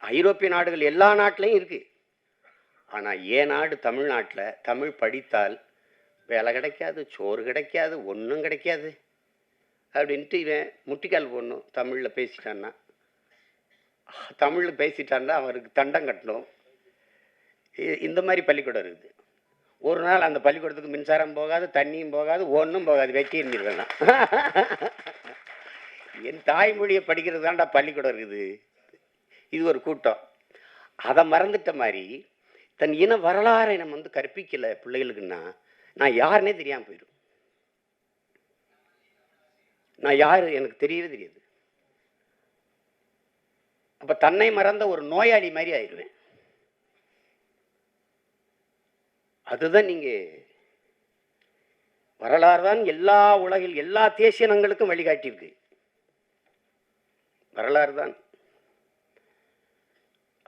ஐரோப்பிய நாடுகள் எல்லா நாட்டிலையும் இருக்குது. ஆனால் ஏன் நாடு தமிழ்நாட்டில் தமிழ் படித்தால் வேலை கிடைக்காது, சோறு கிடைக்காது, ஒன்றும் கிடைக்காது அப்படின்ட்டு இவன் முட்டிக்கால் போடணும். தமிழில் பேசிட்டான்னா, தமிழில் பேசிட்டான்னா அவருக்கு தண்டம் கட்டணும். இந்த மாதிரி பள்ளிக்கூடம் இருக்குது. ஒரு நாள் அந்த பள்ளிக்கூடத்துக்கு மின்சாரம் போகாது, தண்ணியும் போகாது, ஒன்றும் போகாது, வெட்டி இருந்துருவேன். என் தாய்மொழியை படிக்கிறது தான்டா பள்ளிக்கூடம் இருக்குது. இது ஒரு கூட்டம். அதை மறந்துட்ட மாதிரி தன் இன வரலாறை நம்ம வந்து கற்பிக்கலை பிள்ளைகளுக்குன்னா நான் யாருன்னே தெரியாமல் போயிடும். நான் யாரு எனக்கு தெரியவே தெரியாது. அப்போ தன்னை மறந்த ஒரு நோயாளி மாதிரி ஆயிடுவேன். அதுதான் நீங்கள் வரலாறு தான் எல்லா உலகில் எல்லா தேசிய இனங்களுக்கும் வழிகாட்டியிருக்கு. வரலாறு தான்.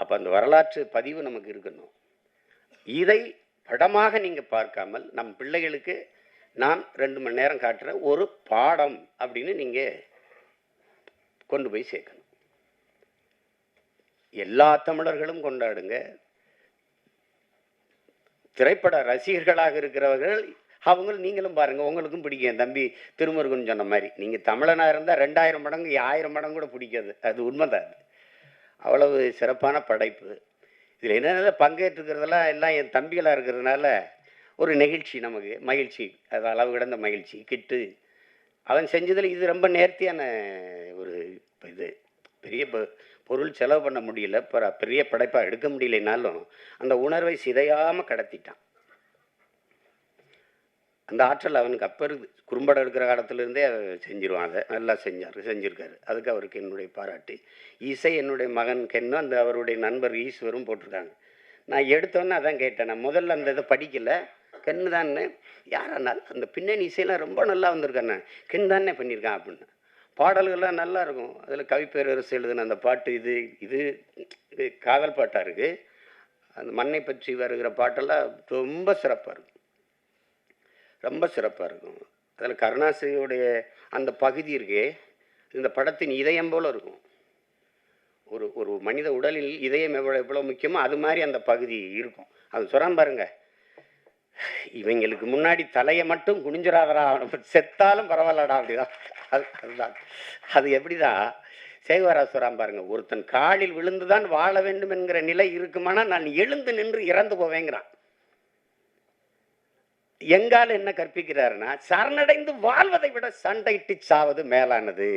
அப்போ அந்த வரலாற்று பதிவு நமக்கு இருக்கணும். இதை படமாக நீங்கள் பார்க்காமல் நம் பிள்ளைகளுக்கு நான் 2 மணி நேரம் காட்டுற ஒரு பாடம் அப்படின்னு நீங்கள் கொண்டு போய் சேர்க்கணும். எல்லா தமிழர்களும் கொண்டாடுங்க. திரைப்பட ரசிகர்களாக இருக்கிறவர்கள் அவங்க நீங்களும் பாருங்கள், உங்களுக்கும் பிடிக்கும். என் தம்பி திருமுருகன் சொன்ன மாதிரி நீங்கள் தமிழனாக இருந்தால் 2000 மடங்கு 1000 மடங்கு கூட பிடிக்காது. அது உண்மைதான். அவ்வளவு சிறப்பான படைப்பு. இதில் என்னென்ன பங்கேற்றுக்கிறதெல்லாம் எல்லாம் என் தம்பிகளாக இருக்கிறதுனால ஒரு நெகிழ்ச்சி, நமக்கு மகிழ்ச்சி. அது அளவு கிடந்த மகிழ்ச்சி. கிட்டு அவன் செஞ்சதில் இது ரொம்ப நேர்த்தியான ஒரு இது. பெரிய பொருள் செலவு பண்ண முடியல, பெரிய படைப்பாக எடுக்க முடியலைனாலும் அந்த உணர்வை சிதையாமல் கடத்திட்டான். அந்த ஆற்றல் அவனுக்கு அப்போ இருக்குது. குறும்படம் எடுக்கிற காலத்துலேருந்தே செஞ்சிருவான். அதை நல்லா செஞ்சுருக்காரு. அதுக்கு அவருக்கு என்னுடைய பாராட்டு. இசை என்னுடைய மகன் கென்னும் அந்த அவருடைய நண்பர் ஈஸ்வரும் போட்டிருக்காங்க. நான் எடுத்தோன்னே அதான் கேட்டேன். நான் முதல்ல அந்த இதை படிக்கலை, கென்னு தானே யாரானால் அந்த பின்னணி இசையெல்லாம் ரொம்ப நல்லா வந்திருக்கானே, கென் தானே பண்ணியிருக்கான் அப்படின்னு. பாடல்கள்லாம் நல்லா இருக்கும். அதில் கவிப்பேரரசு எழுதுன அந்த பாட்டு இது இது காதல் பாட்டாக இருக்குது. அந்த மண்ணை பற்றி வருகிற பாட்டெல்லாம் ரொம்ப சிறப்பாக இருக்கும், ரொம்ப சிறப்பாக இருக்கும். அதில் கருணாசிரியுடைய அந்த பகுதி இருக்கே, இந்த படத்தின் இதயம் போல் இருக்கும். ஒரு மனித உடலில் இதயம் எவ்வளோ முக்கியமோ அது மாதிரி அந்த பகுதி இருக்கும். அது சொல்கிறான் பாருங்க, இவங்களுக்கு முன்னாடி தலையை மட்டும் குனிஞ்சிடாதரா, செத்தாலும் பரவாயில்லடா அப்படிதான். அதுதான் அது. எப்படிதான் சேகுவரா சொல்கிறான் பாருங்க, ஒருத்தன் காலில் விழுந்துதான் வாழ வேண்டும் என்கிற நிலை இருக்குமானா நான் எழுந்து நின்று இறந்து போவேங்கிறான். எங்கால என்ன கற்பிக்கிறாருன்னா, சரணடைந்து வாழ்வதை விட சண்டையிட்டு சாவது மேலானது.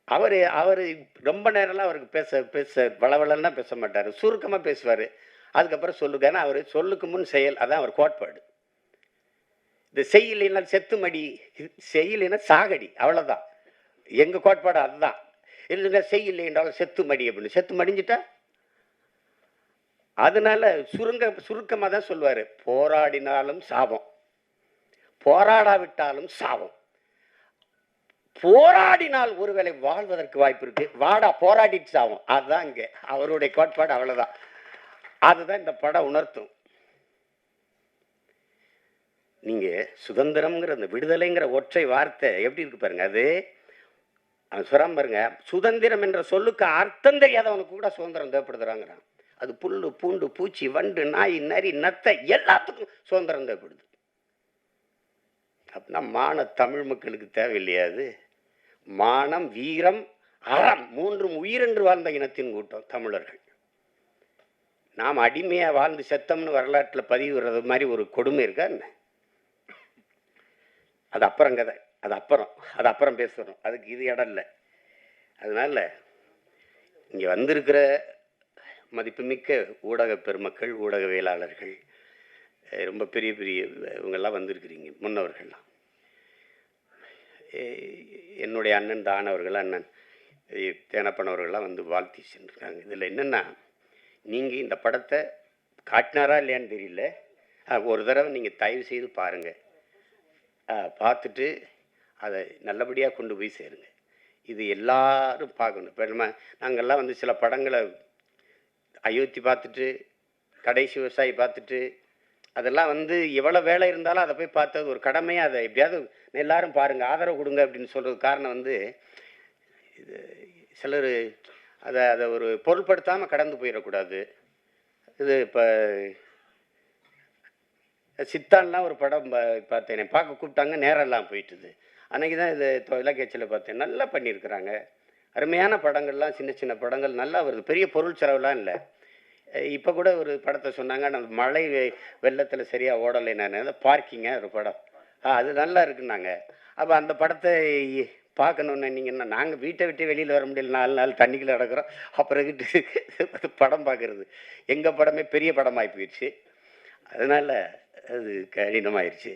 அவரு ரொம்ப நேரம்லாம் அவருக்கு பேச வளவளன்னா பேச மாட்டார், சுருக்கமாக பேசுவார். அதுக்கப்புறம் சொல்லுங்கன்னா அவர் சொல்லுக்கு முன் செயல், அதான் அவர் கோட்பாடு. இந்த செய்யலைன்னா செத்துமடி, செய்யலைன்னா சாகடி, அவ்வளோதான் எங்கள் கோட்பாடு. அதுதான். இல்லைன்னா செய்யலை என்றாலும் செத்துமடி அப்படின்னு. செத்து மடிஞ்சிட்டா அதனால சுருக்கமாக தான் சொல்லுவார், போராடினாலும் சாபம், போராடாவிட்டாலும் சாபம். போராடினால் ஒருவேளை வாழ்வதற்கு வாய்ப்பு இருக்கு, வாடா போராடிட்டு சாவும். அதுதான் இங்கே அவருடைய கோட்பாடு, அவ்வளோதான். அதுதான் இந்த படம் உணர்த்தும். நீங்க சுதந்திரம்ங்கிற அந்த விடுதலைங்கிற ஒற்றை வார்த்தை எப்படி இருக்கு பாருங்க. அது அவன் சொல்றான் பாருங்க, சுதந்திரம் என்ற சொல்லுக்கு அர்த்தம் தெரியாதவனுக்கு கூட சுதந்திரம் தேவைப்படுத்துறாங்கிறான். அது புல்லு பூண்டு பூச்சி வண்டு நாய் நரி நத்தை எல்லாத்துக்கும் சுதந்திரம் தேவைப்படுது. அப்படின்னா மான தமிழ் மக்களுக்கு தேவையில்லையா? அது மானம் வீரம் அறம் மூன்றும் உயிரென்று வாழ்ந்த இனத்தின் கூட்டம் தமிழர்கள். நாம் அடிமையாக வாழ்ந்து செத்தம்னு வரலாற்றில் பதிவுறது மாதிரி ஒரு கொடுமை இருக்கா என்ன? அது அப்புறம் கதை, அது அப்புறம் பேசுகிறோம். அதுக்கு இது இடம் இல்லை. அதனால இங்கே வந்திருக்கிற மதிப்புமிக்க ஊடக பெருமக்கள், ஊடகவியலாளர்கள், ரொம்ப பெரிய பெரிய இவங்கெல்லாம் வந்திருக்கிறீங்க, முன்னவர்கள்லாம். என்னுடைய அண்ணன் தான் அவர்கள் அண்ணன் தேனப்பனவர்கள்லாம் வந்து வாழ்த்தி சென்றிருக்காங்க. இதில் என்னென்னா, நீங்கள் இந்த படத்தை காட்டினாரா இல்லையான்னு தெரியல, ஒரு தடவை நீங்கள் தயவு செய்து பாருங்கள், பார்த்துட்டு அதை நல்லபடியாக கொண்டு போய் சேருங்க. இது எல்லாரும் பார்க்கணும். இப்போ நாங்கள்லாம் வந்து சில படங்களை அயோத்தி பார்த்துட்டு, கடைசி விவசாயி பார்த்துட்டு, அதெல்லாம் வந்து எவ்வளோ வேலை இருந்தாலும் அதை போய் பார்த்தது ஒரு கடமையாக, அதை எப்படியாவது எல்லாரும் பாருங்கள், ஆதரவு கொடுங்க அப்படின்னு சொல்கிறது காரணம் வந்து, இது சிலர் அதை அதை ஒரு பொருட்படுத்தாமல் கடந்து போயிடக்கூடாது. இது இப்போ சித்தான்லாம் ஒரு படம் பார்த்தேன், பார்க்க கூப்பிட்டாங்க, நேரம் எல்லாம் போயிட்டுது. அன்றைக்கி தான் இது தொலைக்காட்சியில் பார்த்தேன். நல்லா பண்ணியிருக்கிறாங்க, அருமையான படங்கள்லாம், சின்ன சின்ன படங்கள் நல்லா வருது, பெரிய பொருள் செலவுலாம் இல்லை. இப்போ கூட ஒரு படத்தை சொன்னாங்க, அந்த மழை வெள்ளத்தில் சரியாக ஓடலை, நான் அந்த பார்க்கிங்க ஒரு படம், அது நல்லா இருக்குன்னாங்க. அப்போ அந்த படத்தை பார்க்கணுன்னு நீங்கன்னா, நாங்கள் வீட்டை விட்டு வெளியில் வர முடியல, 4 நாள் தண்ணிக்குள்ளே நடக்கிறோம், அப்புறம்கிட்டு படம் பார்க்குறது. எங்கள் படமே பெரிய படமாகி போயிடுச்சு, அதனால் அது கடினமாயிடுச்சு.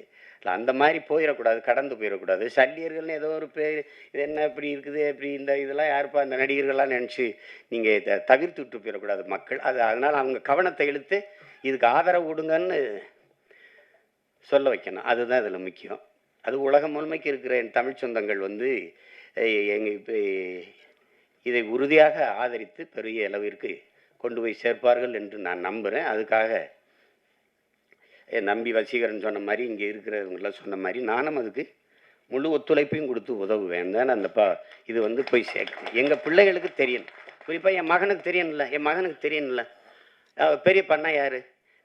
அந்த மாதிரி போயிடக்கூடாது, கடந்து போயிடக்கூடாது. சல்லியர்கள்னு ஏதோ ஒரு பேர், இது என்ன இப்படி இருக்குது, இப்படி இந்த இதெல்லாம் யாருப்பா இந்த நடிகர்கள்லாம் நினச்சி நீங்கள் இதை தவிர்த்து விட்டு போயிடக்கூடாது மக்கள். அதனால் அவங்க கவனத்தை இழுத்து இதுக்கு ஆதரவு கொடுங்கன்னு சொல்ல வைக்கணும். அதுதான் இதில் முக்கியம். அது உலகம் முழுமைக்கு இருக்கிற என் தமிழ் சொந்தங்கள் வந்து இப்போ இதை உறுதியாக ஆதரித்து பெரிய அளவிற்கு கொண்டு போய் சேர்ப்பார்கள் என்று நான் நம்புகிறேன். அதுக்காக என் நம்பி வசீகரன் சொன்ன மாதிரி, இங்கே இருக்கிறவங்களாம் சொன்ன மாதிரி, நானும் அதுக்கு முழு ஒத்துழைப்பையும் கொடுத்து உதவுவேன் தான். அந்த இது வந்து போய் சேர்க்கணும். எங்கள் பிள்ளைகளுக்கு தெரியணும், குறிப்பாக என் மகனுக்கு தெரியணும்ல, என் மகனுக்கு தெரியணும்ல. பெரிய பண்ணா யார்,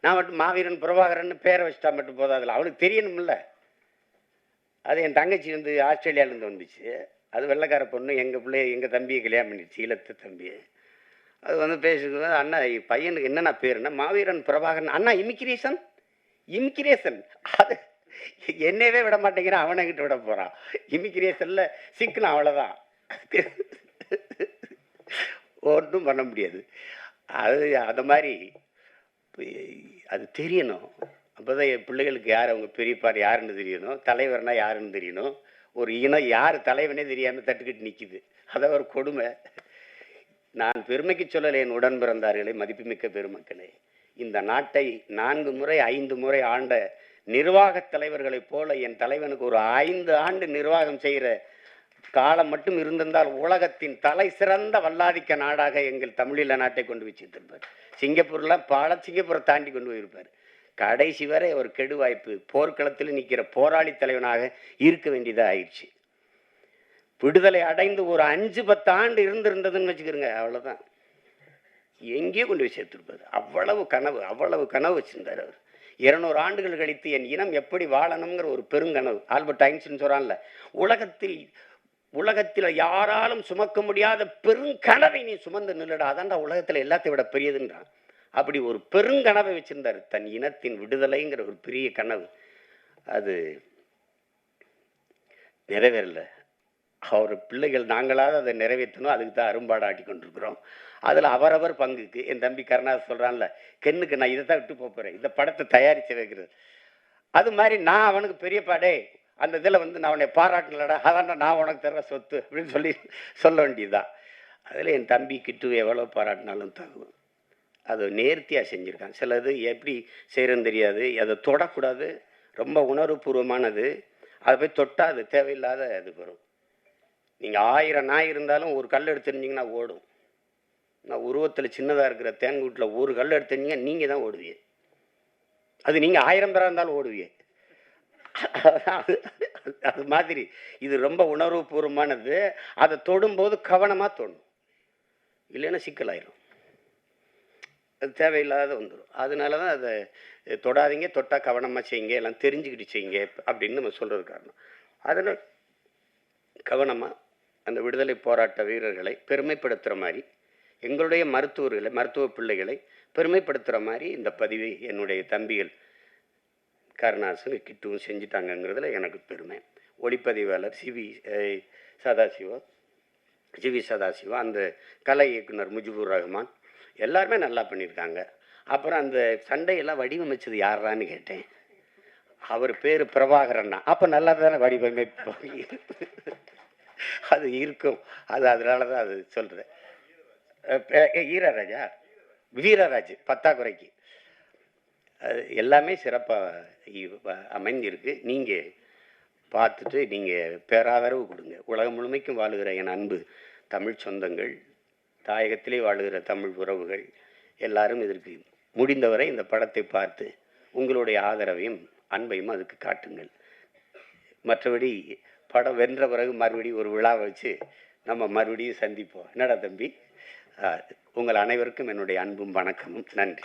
நான் மட்டும் மாவீரன் பிரபாகரன் பேரை வச்சுட்டா மட்டும் போதாதுல, அவனுக்கு தெரியணும்ல. அது என் தங்கச்சி வந்து ஆஸ்திரேலியாவிலேருந்து வந்துச்சு, அது வெள்ளைக்கார பொண்ணு, எங்கள் பிள்ளைய எங்கள் தம்பியை கல்யாணம் பண்ணிடுச்சு, ஈழத்து தம்பியை. அது வந்து பேசும்போது, அண்ணா பையனுக்கு என்னென்ன பேருன்னா மாவீரன் பிரபாகரன். அண்ணா இமிக்ரேஷன் அது என்னவே விட மாட்டேங்கிறான், அவனைக்கிட்ட விட போகிறான். இமிக்ரேஷனில் சிக்கணும், அவ்வளோதான், ஒன்றும் பண்ண முடியாது. அது அந்த மாதிரி அது தெரியணும். அப்போ தான் என் பிள்ளைகளுக்கு யார் அவங்க பெரியப்பார் யாருன்னு தெரியணும், தலைவர்னா யாருன்னு தெரியணும். ஒரு இனம் யார் தலைவனே தெரியாமல் தட்டுக்கிட்டு நிற்கிது, அதான் ஒரு கொடுமை. நான் பெருமைக்கு சொல்லலை என் உடன் பிறந்தார்களே, மதிப்புமிக்க பெருமக்களே, இந்த நாட்டை 4 முறை 5 முறை ஆண்ட நிர்வாக தலைவர்களைப் போல என் தலைவனுக்கு ஒரு 5 ஆண்டு நிர்வாகம் செய்கிற காலம் மட்டும் இருந்திருந்தால் உலகத்தின் தலை சிறந்த வல்லாதிக்க நாடாக எங்கள் தமிழீழ நாட்டை கொண்டு போய் சேர்த்திருப்பார். சிங்கப்பூர்லாம் சிங்கப்பூரை தாண்டி கொண்டு போயிருப்பார். கடைசி வரை ஒரு கெடு வாய்ப்பு, போர்க்களத்தில் நிற்கிற போராளி தலைவனாக இருக்க வேண்டியதாக ஆயிடுச்சு. விடுதலை அடைந்து ஒரு 5-10 ஆண்டு இருந்திருந்ததுன்னு வச்சுக்கிறோங்க, அவ்வளோதான், எங்கேயோ கொண்டு போய் சேர்த்துருப்பார். அவ்வளவு கனவு வச்சிருந்தார் அவர். 200 ஆண்டுகள் கழித்து என் இனம் எப்படி வாழணுங்கிற ஒரு பெருங்கனவு. ஆல்பர்ட் ஐன்ஸ்டீன் சொல்றான்ல, உலகத்தில் யாராலும் சுமக்க முடியாத பெருங்கனவை நீ சுமந்து நில்லடா, அதான்டா உலகத்தில் எல்லாத்தையும் விட பெரியதுன்றான். அப்படி ஒரு பெருங்கனவை வச்சிருந்தார், தன் இனத்தின் விடுதலைங்கிற ஒரு பெரிய கனவு. அது நிறைவேறல. அவர் பிள்ளைகள் நாங்களாவது அதை நிறைவேற்றணும், அதுக்கு தான் அரும்பாடாட்டி கொண்டிருக்கிறோம். அதில் அவரவர் பங்குக்கு என் தம்பி கருணாஸ் சொல்கிறான்ல, கென்னுக்கு நான் இதை தான் விட்டு போகிறேன், இந்த படத்தை தயாரித்து வைக்கிறது. அது மாதிரி நான் அவனுக்கு பெரிய பாடே, அந்த இதில் வந்து நான் அவனை பாராட்டலடா, அதான் நான் உனக்கு தர சொத்து அப்படின்னு சொல்ல வேண்டியதுதான். அதில் என் தம்பி கிட்டு எவ்வளோ பாராட்டினாலும் தகுவோம். அது நேர்த்தியாக செஞ்சுருக்கான். சிலது எப்படி செய்கிறன்னு தெரியாது, அதை தொடக்கூடாது, ரொம்ப உணர்வுபூர்வமானது, அதை போய் தொட்டால் அது தேவையில்லாத அது வரும். நீங்கள் 1000 நாய் இருந்தாலும் ஒரு கல் எடுத்துருந்தீங்கன்னா ஓடும். நான் உருவத்தில் சின்னதாக இருக்கிற தேன்கூட்டில் ஒரு கல் எடுத்துருந்தீங்க, நீங்கள் தான் ஓடுவீங்க. அது நீங்கள் 1000 பேராக இருந்தாலும் ஓடுவீங்க. அது மாதிரி இது ரொம்ப உணர்வுபூர்வமானது. அதை தொடும்போது கவனமாக தொடும், இல்லைன்னா சிக்கலாயிரும், அது தேவையில்லாத வந்துடும். அதனால தான் அதை தொடாதீங்க, தொட்டால் கவனமாக செய்யுங்க, எல்லாம் தெரிஞ்சுக்கிட்டு செய்யுங்க அப்படின்னு நம்ம சொல்கிறது காரணம். அதனால் கவனமாக அந்த விடுதலை போராட்ட வீரர்களை பெருமைப்படுத்துகிற மாதிரி, எங்களுடைய மருத்துவ பிள்ளைகளை பெருமைப்படுத்துகிற மாதிரி இந்த பதிவை என்னுடைய தம்பிகள் கருணாசும் கிட்டுவும் செஞ்சுட்டாங்கங்கிறதுல எனக்கு பெருமை. ஒளிப்பதிவாளர் சிவி சதாசிவா, அந்த கலை இயக்குனர் முஜிபுர் ரஹ்மான், எல்லாருமே நல்லா பண்ணியிருக்காங்க. அப்புறம் அந்த சண்டையெல்லாம் வடிவமைச்சது யாரான்னு கேட்டேன். அவர் பேர் பிரபாகரன்னா, அப்போ நல்லா தானே வடிவமைப்பாங்க. அது இருக்கும். அது அதனால தான் அது சொல்கிறேன். ஈரராஜா வீரராஜ் பத்தாக்குறைக்கு அது எல்லாமே சிறப்பாக அமைந்திருக்கு. நீங்கள் பார்த்துட்டு நீங்கள் பேராதரவு கொடுங்க. உலகம் முழுமைக்கும் வாழுகிற என் அன்பு தமிழ் சொந்தங்கள், தாயகத்திலே வாழுகிற தமிழ் உறவுகள் எல்லாரும் இதற்கு முடிந்தவரை இந்த படத்தை பார்த்து உங்களுடைய ஆதரவையும் அன்பையும் அதுக்கு காட்டுங்கள். மற்றபடி படம் வென்ற பிறகு மறுபடியும் ஒரு விழா வச்சு நம்ம மறுபடியும் சந்திப்போம். என்னடா தம்பி? உங்கள் அனைவருக்கும் என்னுடைய அன்பும் வணக்கமும். நன்றி.